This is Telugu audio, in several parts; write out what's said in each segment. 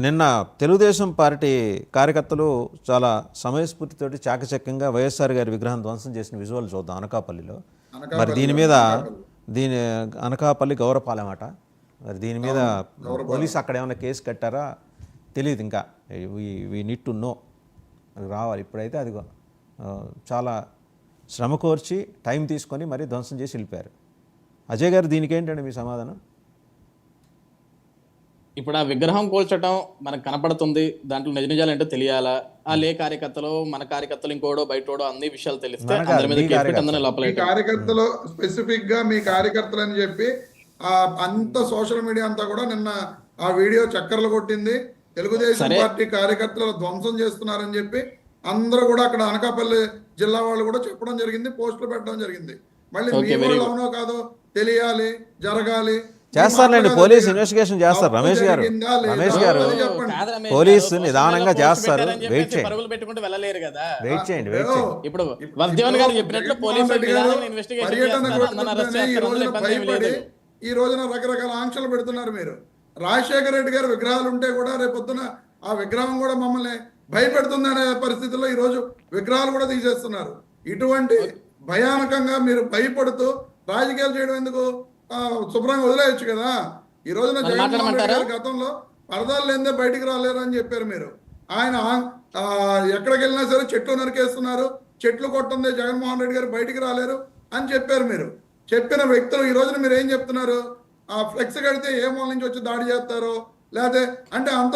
నిన్న తెలుగుదేశం పార్టీ కార్యకర్తలు చాలా సమయస్ఫూర్తితోటి చాకచక్యంగా వైఎస్ఆర్ గారి విగ్రహం ధ్వంసం చేసిన విజువల్ చూద్దాం అనకాపల్లిలో. మరి దీని మీద అనకాపల్లి గౌరపాలెమాట, మరి దీని మీద పోలీసు అక్కడ ఏమైనా కేసు కట్టారా తెలియదు. ఇంకా వీ నీడ్ టు నో, అది రావాలి. ఇప్పుడైతే అది చాలా శ్రమ కోర్చి టైం తీసుకొని మరీ ధ్వంసం చేసి వెళ్ళిపోయారు. అజయ్ గారు, దీనికి ఏంటండి మీ సమాధానం? ఇప్పుడు ఆ విగ్రహం కూల్చడం మనకు కనపడుతుంది, దాంట్లో నిజ నిజాలు ఏంటో తెలియాలా? ఆ లే కార్యకర్తలు, మన కార్యకర్తలు, ఇంకోడో బయటోడో అన్ని విషయాలు తెలిస్తే కార్యకర్తలు స్పెసిఫిక్ గా మీ కార్యకర్తలు అని చెప్పి అంత సోషల్ మీడియా అంతా కూడా నిన్న ఆ వీడియో చక్కర్లు కొట్టింది. తెలుగుదేశం పార్టీ కార్యకర్తలు ధ్వంసం చేస్తున్నారని చెప్పి అందరూ కూడా అక్కడ అనకాపల్లి జిల్లా వాళ్ళు కూడా చెప్పడం జరిగింది, పోస్టులు పెట్టడం జరిగింది. మళ్ళీ మీ వాళ్ళు అవునో కాదో తెలియాలి, జరగాలి, చేస్తారులేండి. పోలీస్ ఇన్వెస్టిగేషన్ చేస్తారు. రమేష్ గారు పోలీసు నిదానంగా చేస్తారు. వెయిట్ చేయండి. ఇప్పుడు వర్ధవన్ గారు చెప్పినట్లు పోలీసు ఈ రోజున రకరకాల ఆంక్షలు పెడుతున్నారు. మీరు రాజశేఖర రెడ్డి గారు విగ్రహాలు ఉంటే కూడా రేపొద్దున ఆ విగ్రహం కూడా మమ్మల్ని భయపెడుతుందనే పరిస్థితుల్లో ఈ రోజు విగ్రహాలు కూడా తీసేస్తున్నారు. ఇటువంటి భయానకంగా మీరు భయపడుతూ రాజకీయాలు చేయడం ఎందుకు? శుభ్రంగా వదిలేయచ్చు కదా. ఈ రోజున జగన్మోహన్ రెడ్డి గారు గతంలో పరదాలు లేదే బయటికి రాలేరు అని చెప్పారు మీరు. ఆయన ఎక్కడికి వెళ్ళినా సరే చెట్లు నరికేస్తున్నారు, చెట్లు కొట్టుంది, జగన్మోహన్ రెడ్డి గారు బయటికి రాలేరు అని చెప్పారు. మీరు చెప్పిన వ్యక్తులు ఈ రోజున మీరు ఏం చెప్తున్నారు? ఆ ఫ్లెక్స్ కడితే ఏ మూల నుంచి వచ్చి దాడి చేస్తారో, లేకపోతే అంటే అంత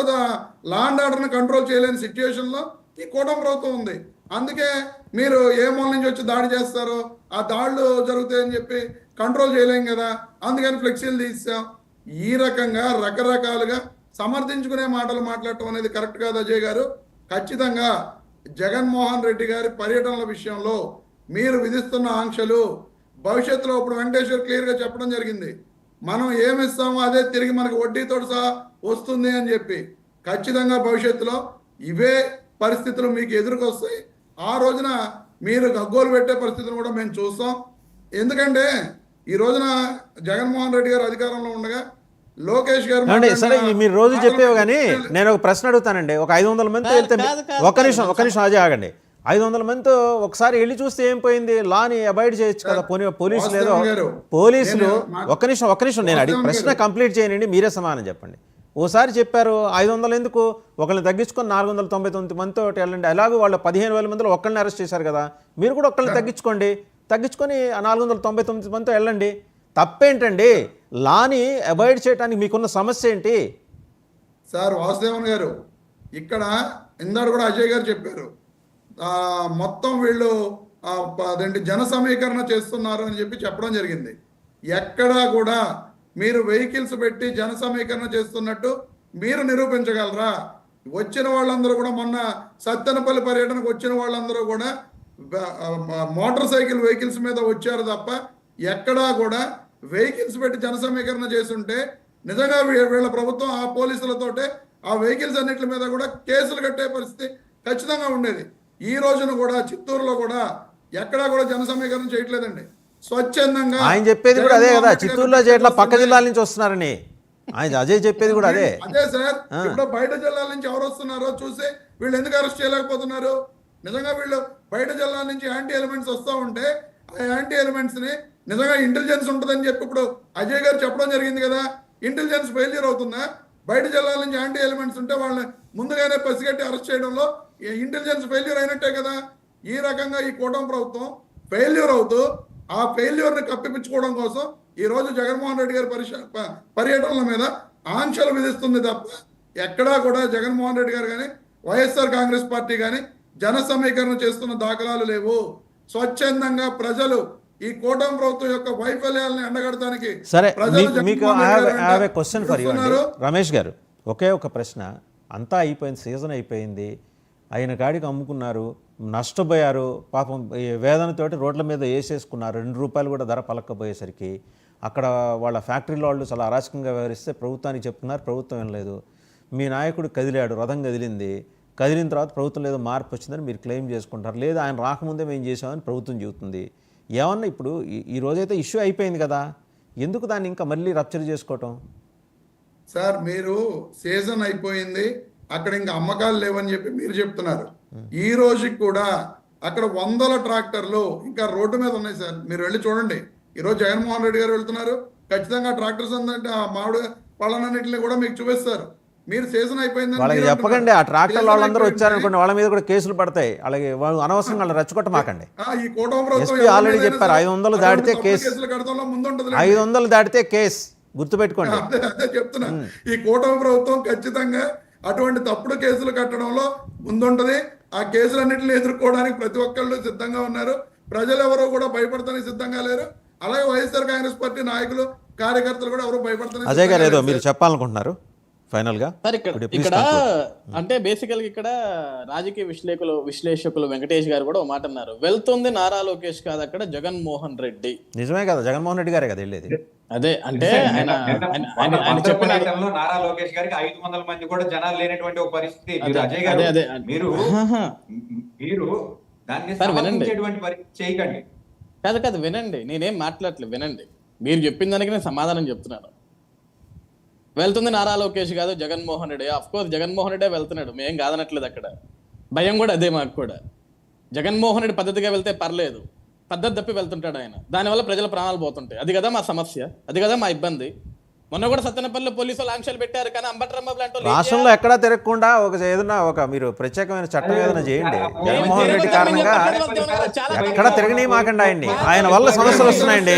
లా అండ్ ఆర్డర్ని కంట్రోల్ చేయలేని సిచ్యువేషన్లో ఈ కూటమి ప్రభుత్వం ఉంది. అందుకే మీరు ఏ మూల నుంచి వచ్చి దాడి చేస్తారో, ఆ దాడులు జరుగుతాయని చెప్పి కంట్రోల్ చేయలేం కదా, అందుకని ఫ్లెక్సీలు తీసాం. ఈ రకంగా రకరకాలుగా సమర్థించుకునే మాటలు మాట్లాడటం అనేది కరెక్ట్ కాదు అజయ్ గారు. ఖచ్చితంగా జగన్మోహన్ రెడ్డి గారి పర్యటనల విషయంలో మీరు విధిస్తున్న ఆంక్షలు భవిష్యత్తులో ఇప్పుడు వెంకటేశ్వర్ క్లియర్గా చెప్పడం జరిగింది, మనం ఏమిస్తామో అదే తిరిగి మనకు వడ్డీతో సహా వస్తుంది అని చెప్పి. ఖచ్చితంగా భవిష్యత్తులో ఇవే పరిస్థితులు మీకు ఎదురుకొస్తాయి. ఆ రోజున మీరు గగ్గోలు పెట్టే పరిస్థితులు కూడా మేము చూస్తాం. ఎందుకంటే ఈ రోజున జగన్మోహన్ రెడ్డి గారు అధికారంలో ఉండగా లోకేష్ గారు సరే మీరు రోజు చెప్పేవి, కానీ నేను ఒక ప్రశ్న అడుగుతానండి. ఒక 500 మందితో వెళ్తే ఒక్క నిమిషం అజయ్ ఆగండి. 500 మందితో ఒకసారి వెళ్ళి చూస్తే ఏం పోయింది? లాని అవాయిడ్ చేయొచ్చు కదా. పోలీసులు ఏదో పోలీసులు ఒక్క నిమిషం నేను అడిగి ప్రశ్న కంప్లీట్ చేయనండి, మీరే సమాధానం చెప్పండి. ఓసారి చెప్పారు 500 ఎందుకు, ఒకళ్ళని తగ్గించుకొని 499 మందితో వెళ్ళండి. అలాగే వాళ్ళు 15,000 మందిలో ఒక్కళ్ళని అరెస్ట్ చేశారు కదా, మీరు కూడా ఒక్కళ్ళని తగ్గించుకొని 499 మందితో వెళ్ళండి. తప్పేంటండి? లాని అవాయిడ్ చేయడానికి మీకున్న సమస్య ఏంటి? సార్ వాసుదేవన్ గారు, ఇక్కడ ఇందాక కూడా అజయ్ గారు చెప్పారు, మొత్తం వీళ్ళు అదేంటి జన సమీకరణ చేస్తున్నారు అని చెప్పి చెప్పడం జరిగింది. ఎక్కడా కూడా మీరు వెహికల్స్ పెట్టి జన సమీకరణ చేస్తున్నట్టు మీరు నిరూపించగలరా? వచ్చిన వాళ్ళందరూ కూడా మొన్న సత్తెనపల్లి పర్యటనకు వచ్చిన వాళ్ళందరూ కూడా మోటార్ సైకిల్ వెహికల్స్ మీద వచ్చారు తప్ప ఎక్కడా కూడా వెహికల్స్ పెట్టి జన సమీకరణ చేస్తుంటే నిజంగా వీళ్ళ ప్రభుత్వం ఆ పోలీసులతోటే ఆ వెహికల్స్ అన్నిటి మీద కూడా కేసులు కట్టే పరిస్థితి ఖచ్చితంగా ఉండేది. ఈ రోజున కూడా చిత్తూరులో కూడా ఎక్కడా కూడా జన సమీకరణ చేయట్లేదండి. స్వచ్ఛందంగా ఆయన చెప్పేది కూడా అదే కదా, చిత్తూరులో చేయట్లా, పక్క జిల్లాల నుంచి వస్తున్నారని ఆయన అజయ్ చెప్పేది కూడా అదే. సార్, ఇప్పుడు బయట జిల్లాల నుంచి ఎవరు వస్తున్నారో చూసి వీళ్ళు ఎందుకు అరెస్ట్ చేయలేకపోతున్నారు? నిజంగా వీళ్ళు బయట జిల్లాల నుంచి యాంటీ ఎలిమెంట్స్ వస్తూ ఉంటే ఆ యాంటీ ఎలిమెంట్స్ ని నిజంగా ఇంటెలిజెన్స్ ఉంటుందని చెప్పి ఇప్పుడు అజయ్ గారు చెప్పడం జరిగింది కదా. ఇంటెలిజెన్స్ ఫెయిల్యూర్ అవుతుందా? బయట జిల్లాల నుంచి యాంటీ ఎలిమెంట్స్ ఉంటే వాళ్ళని ముందుగానే పసిగట్టి అరెస్ట్ చేయడంలో ఇంటెలిజెన్స్ ఫెయిల్యూర్ అయినట్టే కదా. ఈ రకంగా ఈ కూటమి ప్రభుత్వం ఫెయిల్యూర్ అవుతూ ఆ ఫెయిల్యూర్ ని కప్పిపుచ్చుకోవడం కోసం ఈ రోజు జగన్మోహన్ రెడ్డి గారి పర్యటనల మీద ఆంక్షలు విధిస్తుంది తప్ప ఎక్కడా కూడా జగన్మోహన్ రెడ్డి గారు కానీ వైఎస్ఆర్ కాంగ్రెస్ పార్టీ కానీ జన సమీకరణ చేస్తున్న దాఖలాలు లేవు. స్వచ్ఛందంగా ప్రజలు ఈ కూటమి ప్రభుత్వం యొక్క వైఫల్యాలను ఎండగడటానికి రమేష్ గారు ఒకే ఒక ప్రశ్న. అంతా అయిపోయింది, సీజన్ అయిపోయింది, అయిన కాడికి అమ్ముకున్నారు, నష్టపోయారు పాపం. వేదనతోటి రోడ్ల మీద వేసేసుకున్నారు. 2 రూపాయలు కూడా ధర పలకపోయేసరికి అక్కడ వాళ్ళ ఫ్యాక్టరీలో వాళ్ళు చాలా అరాచకంగా వ్యవహరిస్తే ప్రభుత్వానికి చెప్తున్నారు, ప్రభుత్వం ఏం లేదు. మీ నాయకుడు కదిలాడు, రథం కదిలిన తర్వాత ప్రభుత్వం ఏదో మార్పు వచ్చిందని మీరు క్లెయిమ్ చేసుకుంటారు. లేదా ఆయన రాకముందే మేము చేసామని ప్రభుత్వం చెబుతుంది. ఏమన్నా ఇప్పుడు ఈ రోజైతే ఇష్యూ అయిపోయింది కదా, ఎందుకు దాన్ని ఇంకా మళ్ళీ రప్చర్ చేసుకోవటం? సార్ మీరు సీజన్ అయిపోయింది, అక్కడ ఇంకా అమ్మకాలు లేవని చెప్పి మీరు చెప్తున్నారు. ఈ రోజుకి కూడా అక్కడ వందల ట్రాక్టర్లు ఇంకా రోడ్డు మీద ఉన్నాయి సార్. మీరు వెళ్ళి చూడండి. ఈరోజు జగన్మోహన్ రెడ్డి గారు వెళ్తున్నారు, ఖచ్చితంగా ట్రాక్టర్స్ ఉందంటే ఆ మామిడి పళ్ళన్నింటినీ కూడా మీకు చూపిస్తారు. మీరు సీజన్ అయిపోయిందని వాళ్ళకి మీరు చెప్పకండి, ఆ ట్రాక్టర్ సీజన్ వాళ్ళందరూ అయిపోయింది. వచ్చారనుకోండి, వాళ్ళ మీద కూడా కేసులు పడతాయి. అలాగే వాళ్ళు అనవసరంగా వాళ్ళు రెచ్చగొట్టమాకండి. ఈ కూటమి ప్రభుత్వం ఎస్పీ ఆల్రెడీ ఎవరినైనా చెప్పారు, సరే 500 దాటితే అటువంటి కేసు. కేసులు కడతంలో ముందుంటది. 500 దాటితే కేసు, గుర్తుపెట్టుకోండి. అదే చెప్తున్నా. ఈ కూటమి ప్రభుత్వం ఖచ్చితంగా అటువంటి తప్పుడు కేసులు కట్టడంలో ముందుంటది. ఆ కేసులన్నింటినీ ఎదుర్కోవడానికి ప్రతి ఒక్కళ్ళు సిద్ధంగా ఉన్నారు. ప్రజలు ఎవరో కూడా భయపడతానికి సిద్ధంగా లేరు. అలాగే వైఎస్ఆర్ కాంగ్రెస్ పార్టీ నాయకులు, కార్యకర్తలు కూడా ఎవరు భయపడతానికి అజయ్ గారు ఏదో సిద్ధంగా మీరు లేరు. చెప్పాలనుకుంటున్నారు ఫైనల్ గా? సార్ ఇక్కడ అంటే బేసికల్ గా ఇక్కడ రాజకీయ విశ్లేషకులు వెంకటేష్ గారు కూడా ఒక మాట అన్నారు, వెళ్తుంది నారా లోకేష్ కాదు అక్కడ జగన్మోహన్ రెడ్డి. నిజమే కదా, జగన్మోహన్ రెడ్డి గారే కదా వెళ్ళేది. అదే అంటే ఆయన చెప్పిన నారా లోకేష్ గారికి 500 మంది కూడా జనాలు లేనటువంటి ఒక పరిస్థితి. మీరు అజయ్ గారు అదే మీరు దాన్ని సార్ వినండి. సమర్థించేటువంటి పరిస్థితి చేయకండి. కాదు వినండి, నేనేం మాట్లాడట్లేదు, వినండి. మీరు చెప్పిన దానికి నేను సమాధానం చెప్తున్నాను. వెళ్తుంది నారా లోకేష్ కాదు జగన్మోహన్ రెడ్డి. అఫ్ కోర్స్ జగన్మోహన్ రెడ్డే వెళ్తున్నాడు, మేం కాదనట్లేదు. అక్కడ భయం కూడా అదే మాకు కూడా. జగన్మోహన్ రెడ్డి పద్ధతిగా వెళ్తే పర్లేదు, పద్ధతి తప్పి వెళ్తుంటాడు ఆయన, దానివల్ల ప్రజల ప్రాణాలు పోతుంటాయి. అది కదా మా సమస్య, అది కదా మా ఇబ్బంది. మొన్న కూడా సత్తెనపల్లిలో పోలీసులు ఆంక్షలు పెట్టారు, కానీ అంబట్రాంబాబు లాంటి వాళ్ళు ఏం రాష్ట్రంలో ఎక్కడా తిరగకుండా ఏదైనా ఒక మీరు ప్రత్యేకమైన చట్టం ఏదైనా చేయండి. జగన్మోహన్ రెడ్డి కారణంగా ఎక్కడ తిరగనీ మాకండి ఆయన్ని. ఆయన వల్ల సమస్యలు వస్తున్నాయండి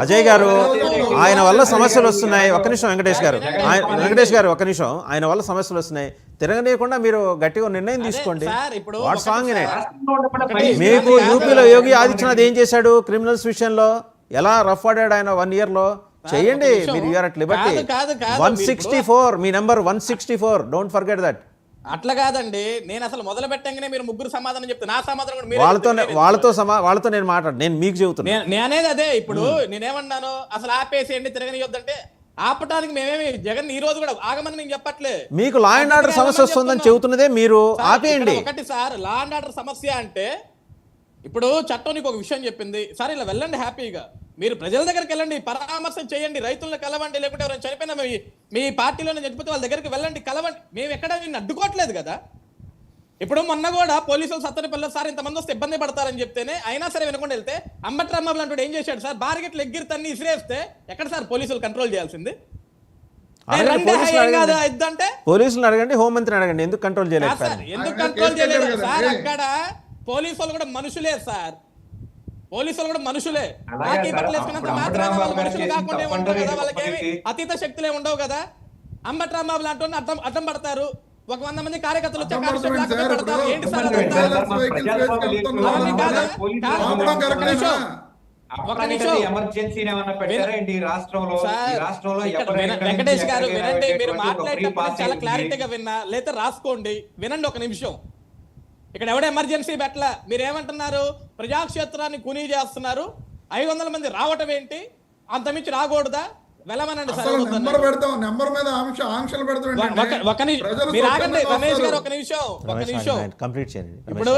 అజయ్ గారు, ఆయన వల్ల సమస్యలు వస్తున్నాయి. ఒక్క నిమిషం వెంకటేష్ గారు, ఒక్క నిమిషం. ఆయన వల్ల సమస్యలు వస్తున్నాయి, తిరగనీయకుండా మీరు గట్టిగా నిర్ణయం తీసుకోండి. What song in it. మీకు యూపీలో యోగి ఆదిత్యనాథ్ ఏం చేశాడు క్రిమినల్స్ విషయంలో, ఎలా రఫ్ ఆడాడు ఆయన 1 year లో. చెయ్యండి మీరు, యూఆర్ అట్ లిబర్టీ. 164 మీ నెంబర్ 164, డోంట్ ఫర్గెట్ దట్. అట్లా కాదండి, నేను అసలు మొదలు పెట్టంగానే మీరు ముగ్గురు సమాధానం చెప్తే నా సమాధానం కూడా మీరే వాళ్ళతో నేను మాట్లాడు, నేను మీకు చెబుతున్నా. నేనేది అదే. ఇప్పుడు నేనేమన్నాను, అసలు ఆపేసేయండి తిరగనియొద్దంటే ఆపటానికి మేమేమి జగన్ ఈ రోజు కూడా ఆగమని నేను చెప్పట్లే. మీకు లా అండ్ ఆర్డర్ సమస్య వస్తుందని చెబుతున్నదే మీరు, ఆపేయండి. ఒకటి సార్, లా అండ్ ఆర్డర్ సమస్య అంటే ఇప్పుడు చట్టం నీకు ఒక విషయం చెప్పింది సార్, ఇలా వెళ్ళండి హ్యాపీగా, మీరు ప్రజల దగ్గరికి వెళ్ళండి, పరామర్శం చేయండి, రైతులను కలవండి, లేకుంటే ఎవరైనా చనిపోయినా మీ పార్టీలోనే చనిపోతే వాళ్ళ దగ్గరికి వెళ్ళండి, కలవండి. మేము ఎక్కడ నిన్ను అడ్డుకోవట్లేదు కదా. ఇప్పుడు మొన్న కూడా పోలీసులు సత్తెనపల్లిలో సార్ ఇంతమంది వస్తే ఇబ్బంది పడతారని చెప్తేనే అయినా సరే వినకుండా వెళ్తే అంబట్రాంబాబు లాంటి ఏం చేశాడు సార్, బార్గెట్లు ఎగ్గిరితన్ని ఇసిరేస్తే ఎక్కడ సార్ పోలీసులు కంట్రోల్ చేయాల్సింది? పోలీసులు అడగండి, హోంమంత్రిని అడగండి, ఎందుకు కంట్రోల్ చేయలేదు సార్? ఎందుకు కంట్రోల్ చేయలేదు సార్? అక్కడ పోలీసులు కూడా మనుషులే సార్, పోలీసులు కూడా మనుషులే. రాఖీ బట్టలు వేసుకున్నంత మాత్రాన వాళ్ళు మనుషులు కాకుండా ఉంటారు కదా, వాళ్ళకేమి అతీత శక్తులే ఉండవు కదా. అంబట్రాంబాబు లాంటి అడ్డం పడతారు, 100 మంది కార్యకర్తలు ఏంటి సార్ ఎమర్జెన్సీ ఏమన్నా పెట్టారా ఏంటి రాష్ట్రంలో? వెంకటేష్ గారు వినండి, మీరు మాట్లాడేటప్పుడు చాలా క్లారిటీగా విన్నా, లేదా రాసుకోండి, వినండి ఒక నిమిషం. ఇక్కడ ఎవడ ఎమర్జెన్సీ పెట్టల, మీరు ఏమంటున్నారు, ప్రజాక్షేత్రాన్ని కూనీ చేస్తున్నారు, 500 మంది రావటం ఏంటి, అంతమించి రాకూడదా, వెళ్ళమనండి సార్. మీరు ఆగండి రమేష్ గారు, ఒక నిమిషం. ఇప్పుడు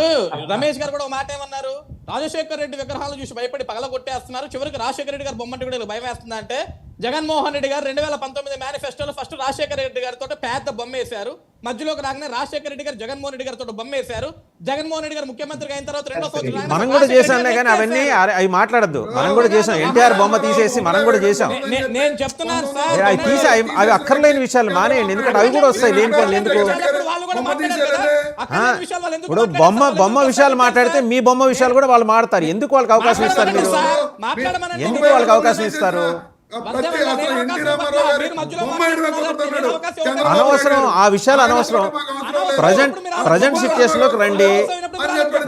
రమేష్ గారు కూడా ఒక మాట ఏమన్నారు, రాజశేఖర్ రెడ్డి విగ్రహాలు చూసి భయపడి పగల కొట్టేస్తున్నారు, చివరికి రాజశేఖర రెడ్డి గారు బొమ్మంటే కూడా భయం వేస్తుందా అంటే, జగన్మోహన్ రెడ్డి గారు 2019 మేనిఫెస్టోలో ఫస్ట్ రాజశేఖర రెడ్డి గారితో పెద్ద బొమ్మ వేశారు, మధ్యలోకి రాగానే రాజశేఖర రెడ్డి గారు జగన్మోహన్ రెడ్డి గారితో బొమ్మ వేశారు, జగన్మోహన్ రెడ్డి గారు ముఖ్యమంత్రిగా అయిన తర్వాత 2వ సంవత్సరం మనం కూడా చేశాంలే, కానీ అవన్నీ అవి మాట్లాడద్దు. మనం కూడా చేసాం, ఎన్టీఆర్ బొమ్మ తీసేసి మనం కూడా చేసాం. నేను చెప్తున్నాను సార్, అవి తీసి అవి అక్కర్లేని విషయాలు మానేయండి, ఎందుకంటే అవి కూడా వస్తాయి లేని పనులు ఎందుకు. ఇప్పుడు బొమ్మ విషయాలు మాట్లాడితే మీ బొమ్మ విషయాలు కూడా వాళ్ళు మాట్లాడతారు, ఎందుకు వాళ్ళకి అవకాశం ఇస్తారు మీరు? ఎందుకు వాళ్ళకి అవకాశం ఇస్తారు? అనవసరం ఆ విషయాలు, అనవసరం. ప్రజెంట్ సిచ్యుయేషన్ లోకి రండి.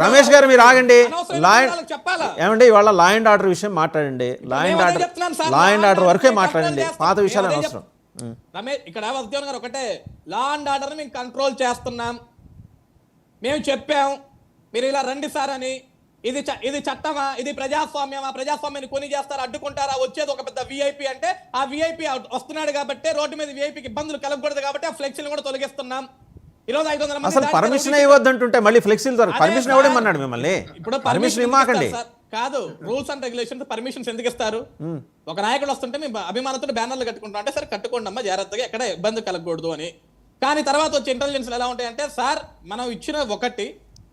రమేష్ గారు మీరు ఆగండి. ఏమండి ఇవాళ లా అండ్ ఆర్డర్ విషయం మాట్లాడండి, లా అండ్ ఆర్డర్ వరకే మాట్లాడండి, పాత విషయాలు అనవసరం. రమేష్ ఇక్కడ ఉద్యోగం గారు ఒకటే, లా అండ్ ఆర్డర్ మేము కంట్రోల్ చేస్తున్నాం, మేము చెప్పాం, మీరు ఇలా రండి సార్ అని. ఇది చట్టమా, ఇది ప్రజాస్వామ్యమా, ప్రజాస్వామ్యాన్ని కొని చేస్తారా, అడ్డుకుంటారా, వచ్చేది ఒక పెద్ద విఐపి అంటే ఆ విఐపి వస్తున్నాడు కాబట్టి రోడ్డు మీద విఐపికి ఇబ్బందులు కలగకూడదు కాబట్టి ఆ ఫ్లెక్సీలు కూడా తొలగిస్తున్నాం. ఈరోజు 500 అసలు పర్మిషన్ ఇవ్వద్దంటుంటే మళ్ళీ ఫ్లెక్సీలు పర్మిషన్ ఇవ్వడం అన్నాడు మిమ్మల్ని, ఇప్పుడు పర్మిషన్ ఇవ్వకండి. కాదు రూల్స్ అండ్ రెగ్యులేషన్స్ పర్మిషన్స్ ఎందుకు ఇస్తారు? ఒక నాయకుడు వస్తుంటే మేము అభిమానంతో బ్యానర్లు కట్టుకుంటాం అంటే సరే కట్టుకోండి అమ్మా జాగ్రత్తగా, ఎక్కడ ఇబ్బంది కలగకూడదు అని. కానీ తర్వాత వచ్చే ఇంటెలిజెన్స్ ఎలా ఉంటాయంటే సార్ మనం ఇచ్చిన ఒకటి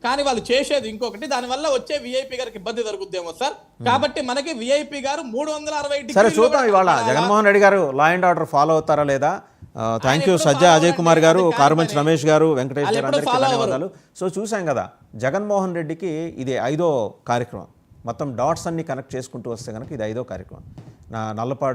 కానీ వాళ్ళు చేసేది ఇంకొకటి, దానివల్ల వచ్చే విఐపి గారికి ఇబ్బంది జరుగుద్దేమో సార్, కాబట్టి మనకి విఐపి గారు 360 సరే చూద్దాం ఇవాళ జగన్మోహన్ రెడ్డి గారు లా అండ్ ఆర్డర్ ఫాలో అవుతారా లేదా. థ్యాంక్ యూ సజ్జా అజయ్ కుమార్ గారు, కారుమంచి రమేష్ గారు, వెంకటేష్ గారు, అందరికీ ధన్యవాదాలు. సో చూసాం కదా జగన్మోహన్ రెడ్డికి ఇది 5వ కార్యక్రమం. మొత్తం డాట్స్ అన్ని కనెక్ట్ చేసుకుంటూ వస్తే కనుక ఇది 5వ కార్యక్రమం. నల్లపాడు